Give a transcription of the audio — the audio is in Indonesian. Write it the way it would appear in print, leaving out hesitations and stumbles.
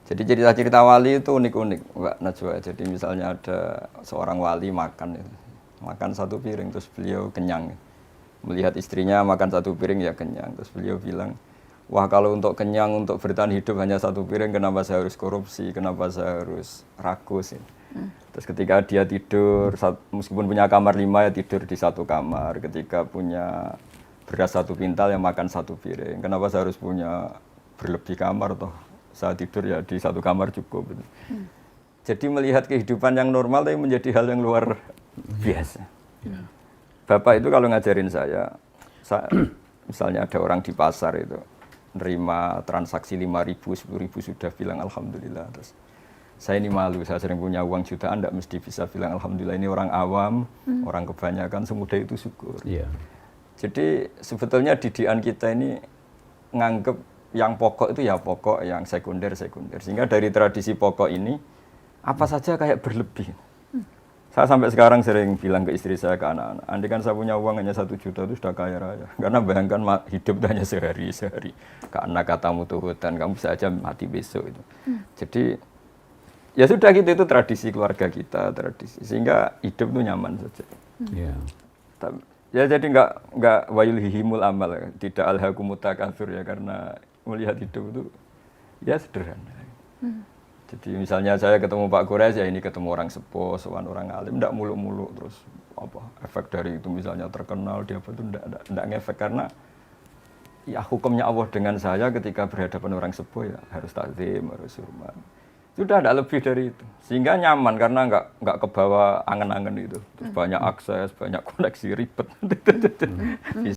Jadi cerita-cerita wali itu unik-unik, Mbak Najwa. Jadi misalnya ada seorang wali makan, ya. Makan satu piring, terus beliau kenyang. Melihat istrinya makan satu piring ya kenyang. Terus beliau bilang, wah kalau untuk kenyang, untuk bertahan hidup hanya satu piring, kenapa saya harus korupsi, kenapa saya harus rakus. Ya. Terus ketika dia tidur, meskipun punya kamar 5 ya tidur di satu kamar. Ketika punya beras satu pintal yang makan satu piring, kenapa saya harus punya berlebih kamar toh? Saya tidur ya di satu kamar cukup. Jadi melihat kehidupan yang normal tapi menjadi hal yang luar biasa. Bapak itu kalau ngajarin saya misalnya ada orang di pasar itu nerima transaksi 5.000, 10.000 sudah bilang alhamdulillah. Terus saya ini malu, saya sering punya uang jutaan, tidak mesti bisa bilang alhamdulillah. Ini orang awam, orang kebanyakan semudah itu syukur. Jadi sebetulnya didikan kita ini nganggep yang pokok itu ya pokok, yang sekunder sekunder. Sehingga dari tradisi pokok ini apa saja kayak berlebih. Saya sampai sekarang sering bilang ke istri saya, ke anak-anak, andai kan saya punya uang hanya 1 juta itu sudah kaya raya. Karena bayangkan hidup itu hanya sehari-sehari. Karena katamu tuhutan, kamu bisa aja mati besok itu. Jadi ya sudah gitu, itu tradisi keluarga kita, tradisi. Sehingga hidup itu nyaman saja. Ya jadi enggak wayulhihimul amal, tidak alhaqumut takatsur ya, karena melihat hidup itu ya sederhana. Jadi misalnya saya ketemu Pak Quraisy ya ini ketemu orang sepuh, sowan orang alim, enggak muluk-muluk terus apa efek dari itu misalnya terkenal dia apa itu enggak ngefek, karena ya hukumnya Allah dengan saya ketika berhadapan orang sepuh ya harus takzim, harus hormat. Sudah ada lebih dari itu. Sehingga nyaman karena enggak kebawa angen-angen itu. Terus banyak akses, banyak koneksi ribet.